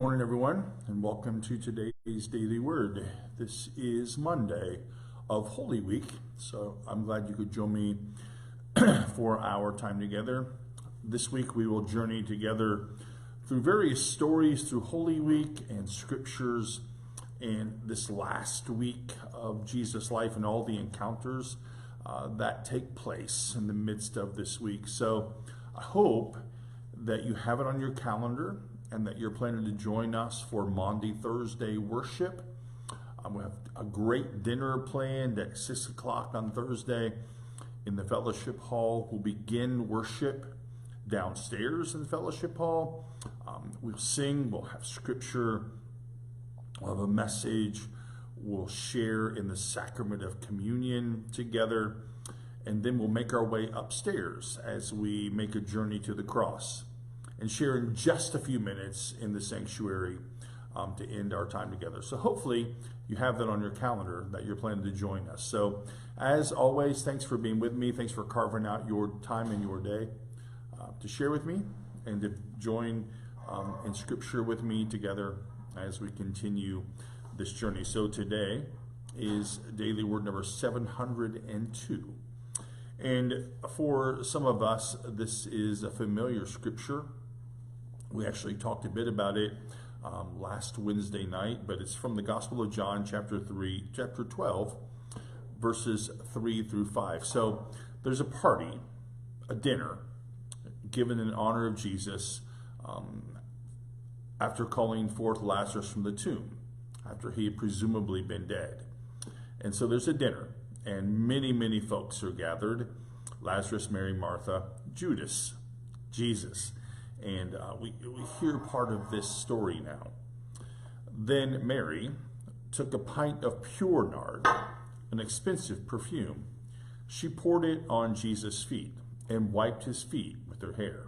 Morning, everyone, and welcome to today's Daily Word. This is Monday of Holy Week, so I'm glad you could join me for our time together. This week we will journey together through various stories through Holy Week and scriptures and this last week of Jesus' life and all the encounters that take place in the midst of this week. So I hope that you have it on your calendar and that you're planning to join us for Maundy Thursday worship. We have a great dinner planned at 6 o'clock on Thursday in the fellowship hall. We'll begin worship downstairs in the fellowship hall. We'll sing, we'll have scripture, we'll have a message, we'll share in the sacrament of communion together, and then we'll make our way upstairs as we make a journey to the cross and share in just a few minutes in the sanctuary to end our time together. So hopefully you have that on your calendar that you're planning to join us. So as always, thanks for being with me. Thanks for carving out your time in your day to share with me and to join in scripture with me together as we continue this journey. So today is Daily Word number 702. And for some of us, this is a familiar scripture. We actually talked a bit about it last Wednesday night, but it's from the Gospel of John, chapter 12, verses 3 through 5. So there's a party, a dinner, given in honor of Jesus after calling forth Lazarus from the tomb, after he had presumably been dead. And so there's a dinner, and many folks are gathered. Lazarus, Mary, Martha, Judas, Jesus. And we hear part of this story now. Then Mary took a pint of pure nard, an expensive perfume. She poured it on Jesus' feet and wiped his feet with her hair.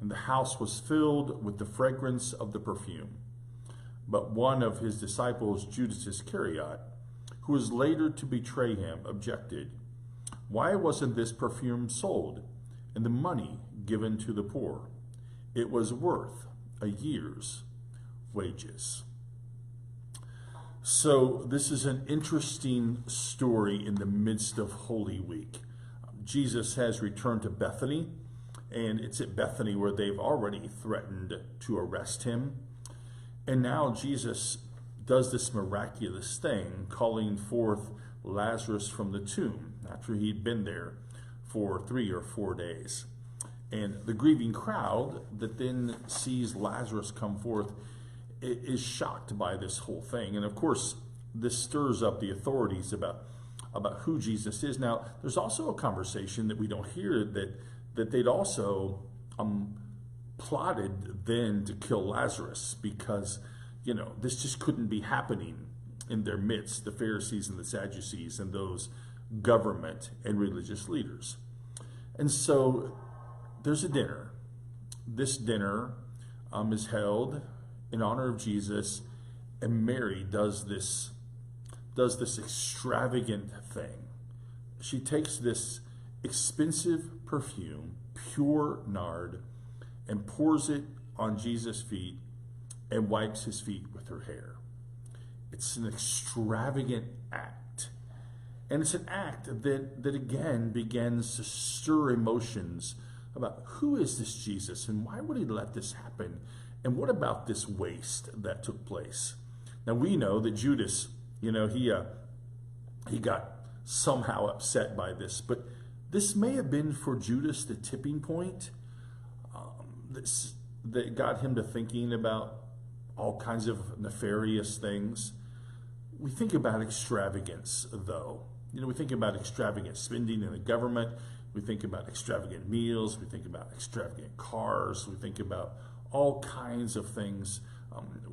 And the house was filled with the fragrance of the perfume. But one of his disciples, Judas Iscariot, who was later to betray him, objected, "Why wasn't this perfume sold and the money given to the poor? It was worth a year's wages." So this is an interesting story in the midst of Holy Week. Jesus has returned to Bethany, and it's at Bethany where they've already threatened to arrest him. And now Jesus does this miraculous thing, calling forth Lazarus from the tomb after he'd been there for 3 or 4 days. And the grieving crowd that then sees Lazarus come forth is shocked by this whole thing. And of course, this stirs up the authorities about who Jesus is. Now, there's also a conversation that we don't hear that they'd also plotted then to kill Lazarus because, this just couldn't be happening in their midst, the Pharisees and the Sadducees and those government and religious leaders. And so there's a dinner. This dinner is held in honor of Jesus, and Mary does this extravagant thing. She takes this expensive perfume, pure nard, and pours it on Jesus' feet and wipes his feet with her hair. It's an extravagant act. And it's an act that again begins to stir emotions about who is this Jesus and why would he let this happen? And what about this waste that took place? Now we know that Judas, he got somehow upset by this, but this may have been for Judas the tipping point that got him to thinking about all kinds of nefarious things. We think about extravagance, though. We think about extravagant spending in the government. We think about extravagant meals. We think about extravagant cars. We think about all kinds of things.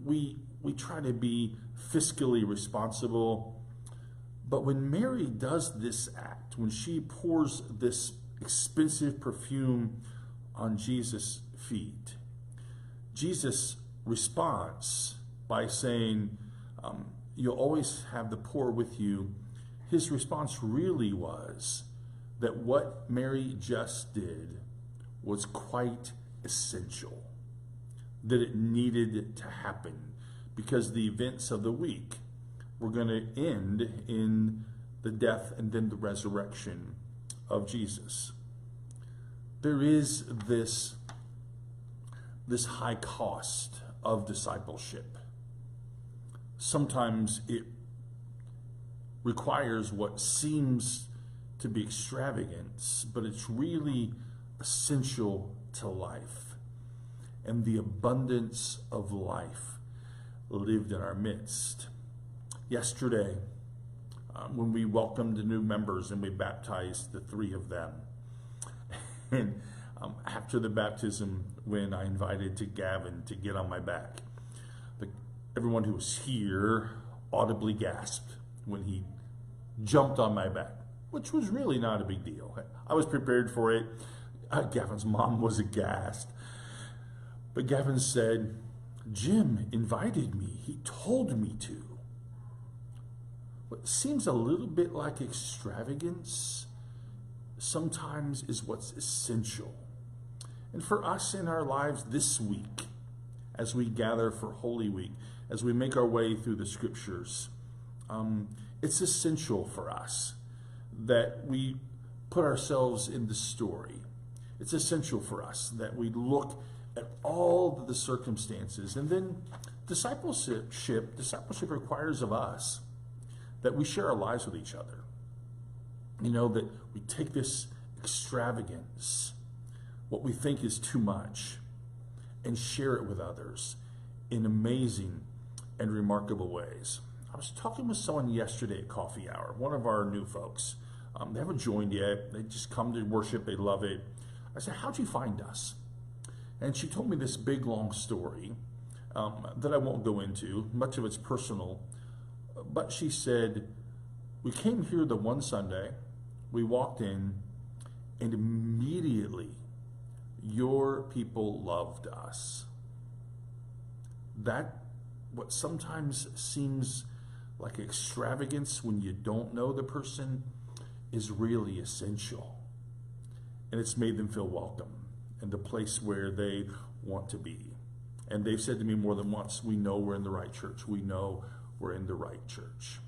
We try to be fiscally responsible. But when Mary does this act, when she pours this expensive perfume on Jesus' feet, Jesus responds by saying, "You'll always have the poor with you." His response really was that what Mary just did was quite essential. that it needed to happen because the events of the week were going to end in the death and then the resurrection of Jesus. There is this high cost of discipleship. Sometimes it requires what seems to be extravagance, but it's really essential to life and the abundance of life lived in our midst. Yesterday, when we welcomed the new members and we baptized the 3 of them, and after the baptism, when I invited to Gavin to get on my back, everyone who was here audibly gasped when he jumped on my back, which was really not a big deal. I was prepared for it. Gavin's mom was aghast. But Gavin said, "Jim invited me. He told me to." What seems a little bit like extravagance sometimes is what's essential. And for us in our lives this week, as we gather for Holy Week, as we make our way through the scriptures, it's essential for us that we put ourselves in the story. It's essential for us that we look at all the circumstances. And then discipleship requires of us that we share our lives with each other. You know, that we take this extravagance, what we think is too much, and share it with others in amazing and remarkable ways. I was talking with someone yesterday at coffee hour, one of our new folks. They haven't joined yet. They just come to worship. They love it. I said, "How'd you find us?" And she told me this big, long story that I won't go into. Much of it's personal. But she said, "We came here the one Sunday. We walked in, and immediately your people loved us." That, what sometimes seems like extravagance when you don't know the person, is really essential. And it's made them feel welcome in the place where they want to be. And they've said to me more than once, "We know we're in the right church. We know we're in the right church."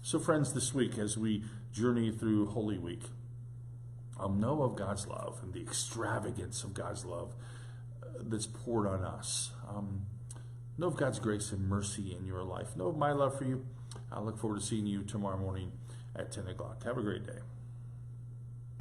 So friends, this week, as we journey through Holy Week, know of God's love and the extravagance of God's love that's poured on us. Know of God's grace and mercy in your life. Know of my love for you. I look forward to seeing you tomorrow morning at 10 o'clock. Have a great day.